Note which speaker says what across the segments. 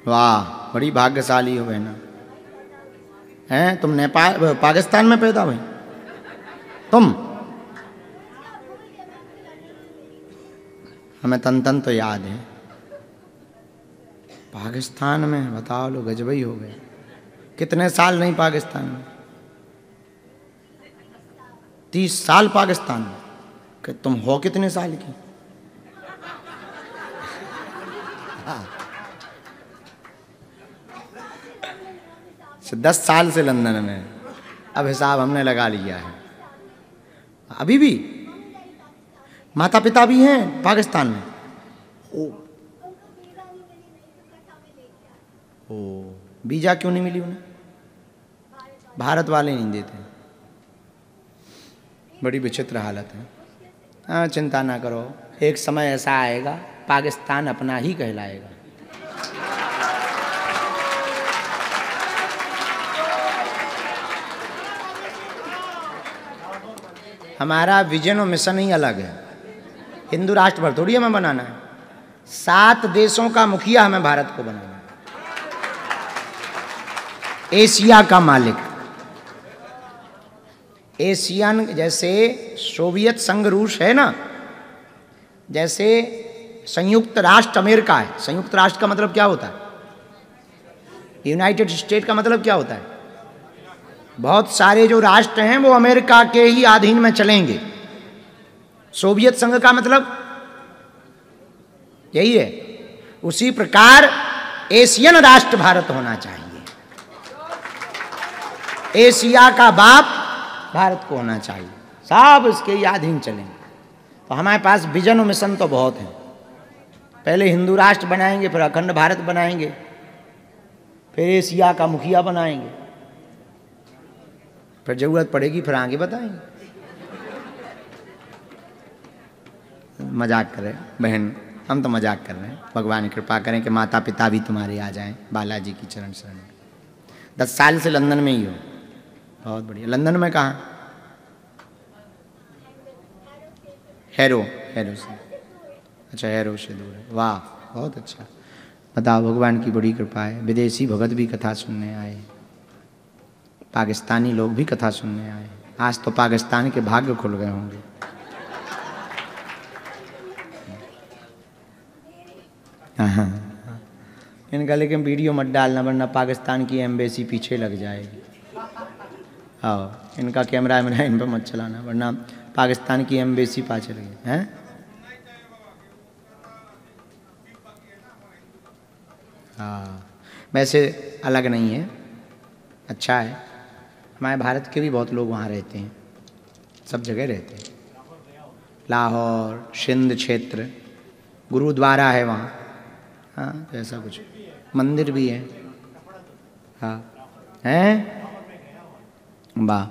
Speaker 1: वाह, बड़ी भाग्यशाली हो बहना। हैं तुम नेपाल पाकिस्तान में पैदा हुई तुम? हमें तन तो याद है। पाकिस्तान में बताओ, लो गजब ही हो गए। कितने साल नहीं पाकिस्तान में? 30 साल पाकिस्तान में। कि तुम हो कितने साल की? हाँ। 10 साल से लंदन में। अब हिसाब हमने लगा लिया है। अभी भी माता पिता भी हैं पाकिस्तान में? ओ, वीजा क्यों नहीं मिली उन्हें? भारत वाले नहीं देते। बड़ी विचित्र हालत है। हाँ, चिंता ना करो, एक समय ऐसा आएगा पाकिस्तान अपना ही कहलाएगा। हमारा विजन और मिशन ही अलग है। हिंदू राष्ट्र भर थोड़ी हमें बनाना है। 7 देशों का मुखिया हमें भारत को बनाना है। एशिया का मालिक। एशियन, जैसे सोवियत संघ रूस है ना, जैसे संयुक्त राष्ट्र अमेरिका है। संयुक्त राष्ट्र का मतलब क्या होता है? यूनाइटेड स्टेट का मतलब क्या होता है? बहुत सारे जो राष्ट्र हैं वो अमेरिका के ही अधीन में चलेंगे। सोवियत संघ का मतलब यही है। उसी प्रकार एशियन राष्ट्र भारत होना चाहिए। एशिया का बाप भारत को होना चाहिए। सब इसके ही अधीन चलेंगे। तो हमारे पास विजन और मिशन तो बहुत है। पहले हिंदू राष्ट्र बनाएंगे, फिर अखंड भारत बनाएंगे, फिर एशिया का मुखिया बनाएंगे, फिर जरूरत पड़ेगी फिर आगे बताएंगे। मजाक कर रहे हैं बहन, हम तो मजाक कर रहे हैं। भगवान कृपा करें कि माता पिता भी तुम्हारे आ जाएं बालाजी की चरण शरण में। 10 साल से लंदन में ही हो, बहुत बढ़िया। लंदन में कहाँ? हैरो से। अच्छा, हैरो से दूर है। वाह, बहुत अच्छा। बताओ, भगवान की बड़ी कृपा है। विदेशी भगत भी कथा सुनने आए, पाकिस्तानी लोग भी कथा सुनने आए। आज तो पाकिस्तान के भाग्य खुल गए होंगे। इनका लेकिन वीडियो मत डालना, वरना पाकिस्तान की एम्बेसी पीछे लग जाएगी। आओ, इनका कैमरा इन पर मत चलाना, वरना पाकिस्तान की एम्बेसी पाछे लगी हैं। हाँ, वैसे अलग नहीं है, अच्छा है। हमारे भारत के भी बहुत लोग वहाँ रहते हैं, सब जगह रहते हैं। लाहौर, सिंध क्षेत्र, गुरुद्वारा है वहाँ। हाँ, तो ऐसा कुछ मंदिर भी है। हाँ हैं, वाह।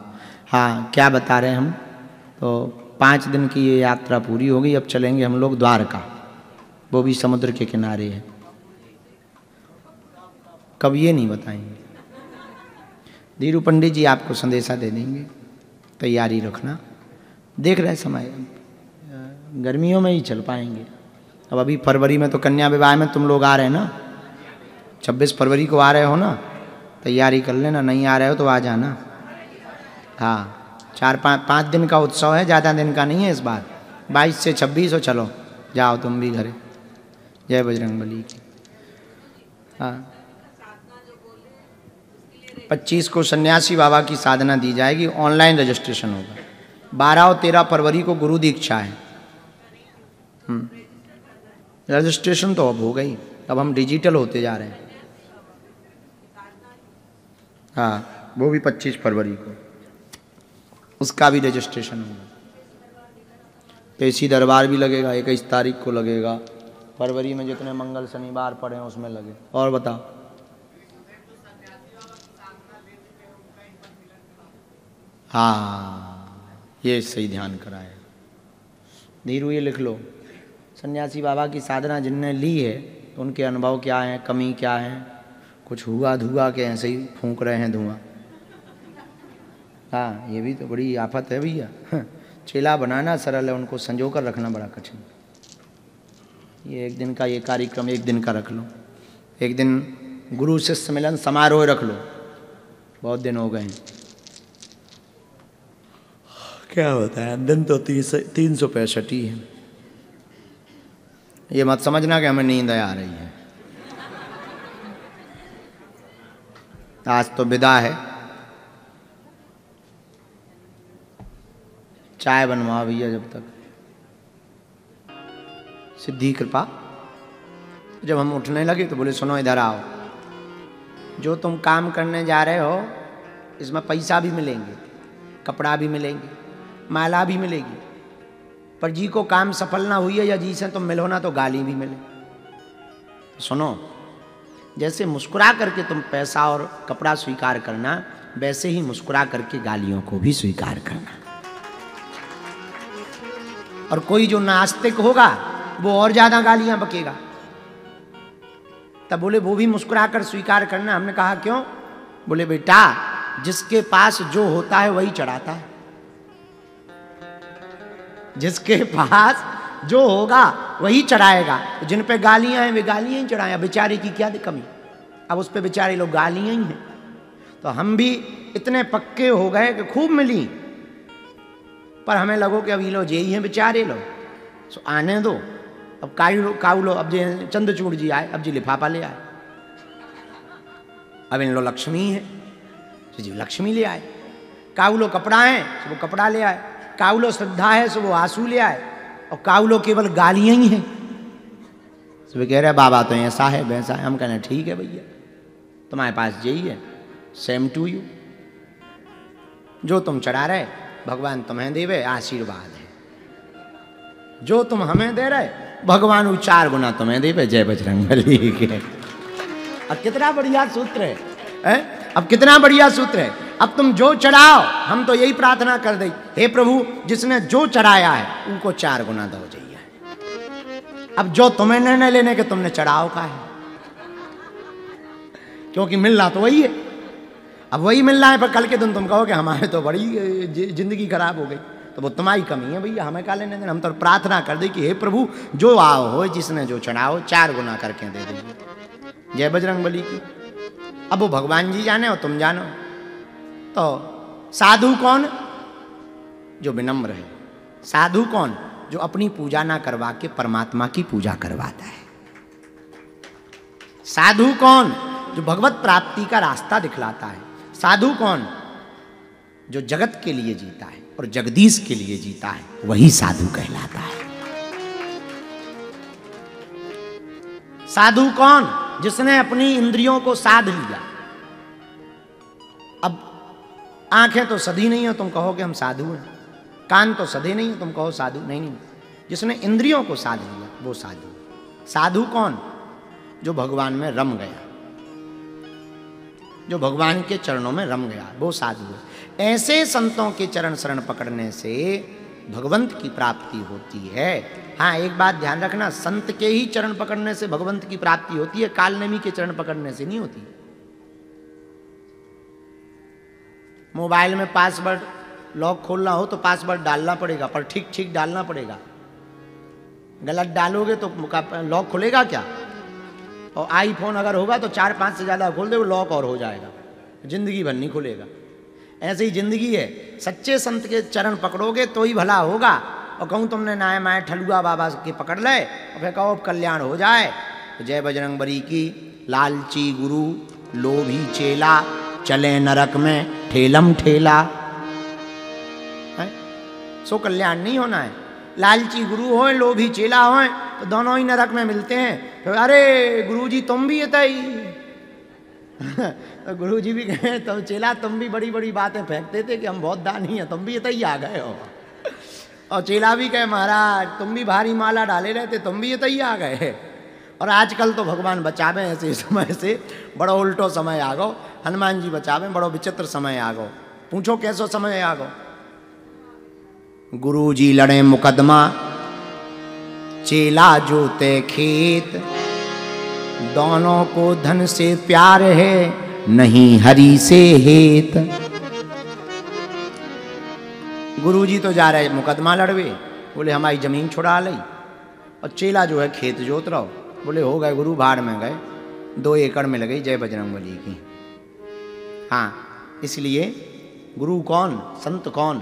Speaker 1: हाँ, क्या बता रहे हैं हम? तो 5 दिन की ये यात्रा पूरी हो गई। अब चलेंगे हम लोग द्वारका, वो भी समुद्र के किनारे है। कब ये नहीं बताएंगे। धीरू पंडित जी आपको संदेशा दे देंगे, तैयारी रखना। देख रहे समय, गर्मियों में ही चल पाएंगे। अब अभी फरवरी में तो कन्या विवाह में तुम लोग आ रहे हैं ना, 26 फरवरी को आ रहे हो ना, तैयारी कर लेना। नहीं आ रहे हो तो आ जाना। हाँ, 4-5 दिन का उत्सव है, ज़्यादा दिन का नहीं है इस बार। 22 से 26 हो, चलो जाओ तुम भी घरे। जय बजरंगबली की। हाँ, 25 को सन्यासी बाबा की साधना दी जाएगी, ऑनलाइन रजिस्ट्रेशन होगा। 12 और 13 फरवरी को गुरु दीक्षा है। रजिस्ट्रेशन तो अब हो गई, अब हम डिजिटल होते जा रहे हैं। हाँ, वो भी 25 फरवरी को, उसका भी रजिस्ट्रेशन होगा। पेशी दरबार भी लगेगा, 21 तारीख को लगेगा। फरवरी में जितने मंगल शनिवार पड़े हैं उसमें लगे। और बताओ, हाँ, ये सही ध्यान कराए धीरू। ये लिख लो, सन्यासी बाबा की साधना जिनने ली है उनके अनुभव क्या हैं, कमी क्या है। कुछ हुआ धुआ के ऐसे ही फूंक रहे हैं धुआं। हाँ, ये भी तो बड़ी आफत है भैया। चेला बनाना सरल है, उनको संजो कर रखना बड़ा कठिन। ये एक दिन का ये कार्यक्रम एक दिन का रख लो। एक दिन गुरु शिष्य मिलन समारोह रख लो, बहुत दिन हो गए। क्या होता है, दिन तो 365 ही है। ये मत समझना कि हमें नींद आ रही है। आज तो विदा है। चाय बनवा भैया जब तक। सिद्धि कृपा। जब हम उठने लगे तो बोले सुनो इधर आओ, जो तुम काम करने जा रहे हो इसमें पैसा भी मिलेंगे, कपड़ा भी मिलेंगे, माला भी मिलेगी, पर जी को काम सफल ना हुई है या जी से तुम मिलो ना तो गाली भी मिले। सुनो, जैसे मुस्कुरा करके तुम पैसा और कपड़ा स्वीकार करना, वैसे ही मुस्कुरा करके गालियों को भी स्वीकार करना। और कोई जो नास्तिक होगा वो और ज्यादा गालियां बकेगा। तब बोले वो भी मुस्कुरा कर स्वीकार करना। हमने कहा क्यों? बोले बेटा जिसके पास जो होता है वही चढ़ाता है। जिसके पास जो होगा वही चढ़ाएगा। तो जिन पे गालियां हैं वे गालियां ही चढ़ाएं। बेचारे की क्या कमी, अब उस पे बेचारे लोग गालियां ही हैं। तो हम भी इतने पक्के हो गए कि खूब मिली, पर हमें लगो कि अभी लो जे ही हैं बेचारे लोग, सो आने दो। अब काऊ लो, अब जे चंद्रचूड़ जी आए, अब जी लिफाफा ले आए। अब इन लो लक्ष्मी है, तो जी लक्ष्मी ले आए। काऊ लो कपड़ा है तो वो कपड़ा ले आए। काऊ लो श्रद्धा है तो वो आंसू ले आए। और काऊ लो केवल गालियां ही हैं। तो वे कह रहे बाबा तो ऐसा है वैसा है। हम कह रहे ठीक है भैया, तुम्हारे पास यही है, सेम टू यू। जो तुम चढ़ा रहे भगवान तुम्हें देवे, आशीर्वाद है। जो तुम हमें दे रहे भगवान वो 4 गुना तुम्हें देवे। जय बजरंगबली के। अब कितना बढ़िया सूत्र है, अब कितना बढ़िया सूत्र है। अब तुम जो चढ़ाओ, हम तो यही प्रार्थना कर दे, हे प्रभु जिसने जो चढ़ाया है उनको 4 गुना दो जाइए। अब जो तुम्हें निर्णय लेने के तुमने चढ़ाओ का है, क्योंकि मिलना तो वही है। अब वही मिलना है, पर कल के दिन तुम कहो कि हमारे तो बड़ी जिंदगी खराब हो गई, तो वो तुम्हारी कमी है भैया, हमें क्या लेने देना। हम तो प्रार्थना कर दे कि हे प्रभु जो आओ हो, जिसने जो चढ़ाओ 4 गुना करके दे दीजिए। जय बजरंगबली की। अब वो भगवान जी जाने और तुम जानो। तो साधु कौन? जो विनम्र है। साधु कौन? जो अपनी पूजा ना करवा के परमात्मा की पूजा करवाता है। साधु कौन? जो भगवत प्राप्ति का रास्ता दिखलाता है। साधु कौन? जो जगत के लिए जीता है और जगदीश के लिए जीता है, वही साधु कहलाता है। साधु कौन? जिसने अपनी इंद्रियों को साध लिया। अब आंखें तो सधी नहीं हो, तुम कहो कि हम साधु हैं। कान तो सधे नहीं हो, तुम कहो साधु नहीं। जिसने इंद्रियों को साध लिया वो साधु। साधु कौन? जो भगवान में रम गया, जो भगवान के चरणों में रम गया, वो साधु है। ऐसे संतों के चरण शरण पकड़ने से भगवंत की प्राप्ति होती है। हाँ, एक बात ध्यान रखना, संत के ही चरण पकड़ने से भगवंत की प्राप्ति होती है, कालनेमी के चरण पकड़ने से नहीं होती। मोबाइल में पासवर्ड लॉक खोलना हो तो पासवर्ड डालना पड़ेगा, पर ठीक ठीक डालना पड़ेगा। गलत डालोगे तो लॉक खुलेगा क्या? और आईफोन अगर होगा तो 4-5 से ज़्यादा खोल दे, वो लॉक और हो जाएगा, जिंदगी भर नहीं खुलेगा। ऐसे ही जिंदगी है, सच्चे संत के चरण पकड़ोगे तो ही भला होगा। और कहूँ तुमने नाय माए ठलुआ बाबा के पकड़ ले और फिर कहो कल्याण हो जाए, तो जय बजरंगबली की। लालची गुरु लोभी चेला, चले नरक में ठेलम ठेला। सो कल्याण नहीं होना है। लालची गुरु हो, लोभी चेला हो, तो दोनों ही नरक में मिलते हैं। तो अरे गुरुजी तुम भी ये तो गुरुजी भी कहे तो चेला तुम भी बड़ी बड़ी बातें फेंकते थे कि हम बहुत दानी हैं, तुम भी ये आ गए हो। और चेला भी कहे महाराज तुम भी भारी माला डाले रहते, तुम भी ये आ गए। और आजकल तो भगवान बचावे ऐसे समय से, बड़ो उल्टो समय आ गो। हनुमान जी बचावे, बड़ो विचित्र समय आ गो। पूछो कैसो समय आ गो। गुरु जी लड़े मुकदमा, चेला जोते खेत, दोनों को धन से प्यार है, नहीं हरि से हेत। गुरु जी तो जा रहे मुकदमा लड़वे, बोले हमारी जमीन छुड़ा ली। और चेला जो है खेत जोत रहो, बोले हो गए गुरु, भाड़ में गए। 2 एकड़ में लगी जय बजरंगबली की। हाँ, इसलिए गुरु कौन, संत कौन,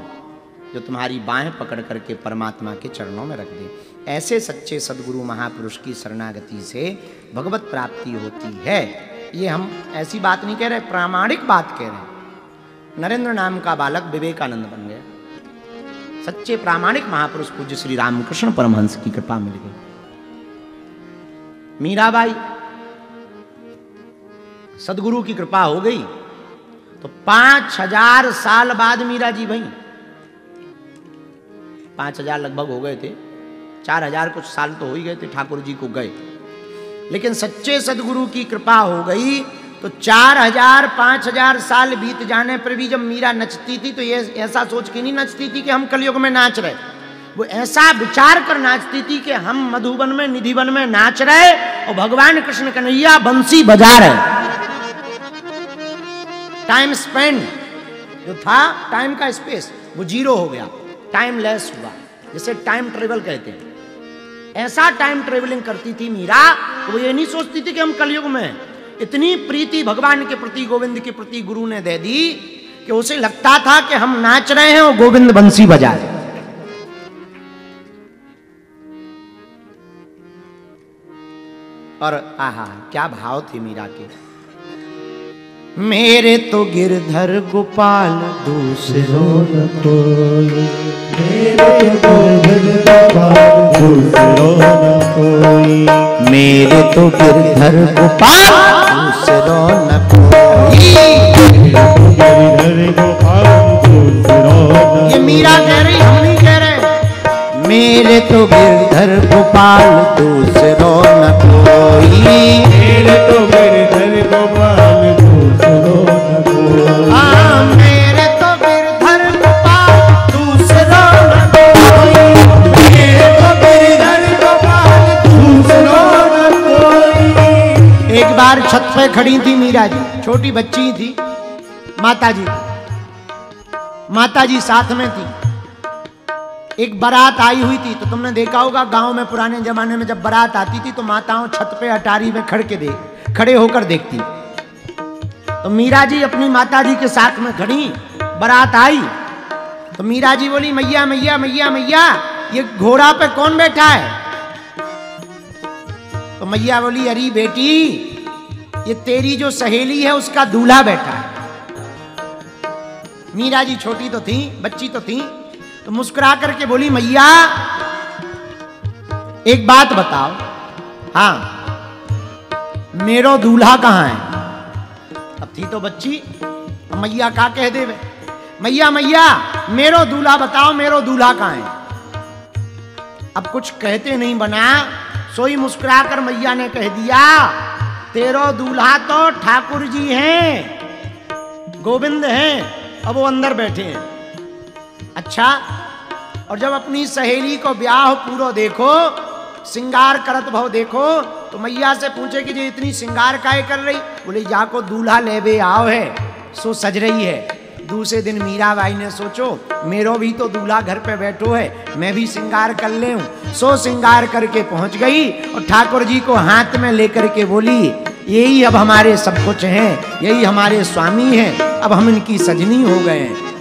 Speaker 1: जो तुम्हारी बाहें पकड़ करके परमात्मा के चरणों में रख दे। ऐसे सच्चे सदगुरु महापुरुष की शरणागति से भगवत प्राप्ति होती है। ये हम ऐसी बात नहीं कह रहे, प्रामाणिक बात कह रहे हैं। नरेंद्र नाम का बालक विवेकानंद बन गया। सच्चे प्रामाणिक महापुरुष पूज्य श्री रामकृष्ण परमहंस की कृपा मिल गई। मीराबाई, सदगुरु की कृपा हो गई तो 5000 साल बाद मीरा जी भई। 5000 लगभग हो गए थे, 4000 कुछ साल तो हो ही गए थे, ठाकुर जी को गए। लेकिन सच्चे सदगुरु की कृपा हो गई तो 4000 5000 साल बीत जाने पर भी जब मीरा नचती थी तो ये ऐसा सोच के नहीं नचती थी कि हम कलयुग में नाच रहे। वो ऐसा विचार कर नाचती थी कि हम मधुबन में निधिवन में नाच रहे और भगवान कृष्ण कन्हैया बंसी बजा रहे। टाइम स्पेंड जो था, टाइम का स्पेस वो जीरो हो गया, टाइम लेस हुआ, जिसे टाइम ट्रेवल कहते हैं। ऐसा टाइम ट्रेवलिंग करती थी मीरा, तो वो ये नहीं सोचती थी कि हम कलयुग में हैं। इतनी प्रीति भगवान के प्रति, गोविंद के प्रति गुरु ने दे दी कि उसे लगता था कि हम नाच रहे हैं और गोविंद बंसी बजा रहे। और आहा क्या भाव थे मीरा के। मेरे तो गिरधर गोपाल दूसरों न कोई, मेरे तो गिरधर गोपाल दूसरों न कोई, मेरे तो गिरधर गोपाल दूसरों न कोई, गिरधर गोपाल दूसरों न। ये मीरा कह रही, हम नहीं कह रहे। मेरे तो गिरधर गोपाल दूसरों न कोई, मेरे तो गिरधर गोपाल मेरे तो गिरधर गोपाल दूसरों न कोई, मेरे तो गिरधर गोपाल दूसरों न कोई। एक बार छत पे खड़ी थी मीरा जी, छोटी बच्ची थी, माता जी साथ में थी। एक बारात आई हुई थी, तो तुमने देखा होगा गांव में पुराने जमाने में जब बारात आती थी तो माताओं छत पे अटारी में खड़े होकर देखती। तो मीरा जी अपनी माता जी के साथ में खड़ी, बारात आई तो मीरा जी बोली, मैया मैया मैया मैया, ये घोड़ा पे कौन बैठा है? तो मैया बोली, अरे बेटी, ये तेरी जो सहेली है उसका दूल्हा बैठा है। मीरा जी छोटी तो थी, बच्ची तो थी, तो मुस्कुरा करके बोली, मैया एक बात बताओ, हाँ मेरो दूल्हा कहाँ है? अब थी तो बच्ची, मैया का कह दे, मैया मैया मेरो दूल्हा बताओ, मेरो दूल्हा कहाँ है? अब कुछ कहते नहीं बना, सोई मुस्कुरा कर मैया ने कह दिया, तेरो दूल्हा तो ठाकुर जी हैं, गोविंद हैं, अब वो अंदर बैठे हैं। अच्छा, और जब अपनी सहेली को ब्याह पूरो देखो, सिंगार करत भव देखो, तो मैया से पूछे कि ये इतनी सिंगार काहे कर रही? बोले, जाको दूल्हा लेबे आओ है, सो सज रही है। दूसरे दिन मीराबाई ने सोचो, मेरो भी तो दूल्हा घर पे बैठो है, मैं भी सिंगार कर ले हूं। सो सिंगार करके पहुंच गई और ठाकुर जी को हाथ में लेकर के बोली, यही अब हमारे सब कुछ हैं, यही हमारे स्वामी हैं, अब हम इनकी सजनी हो गए हैं।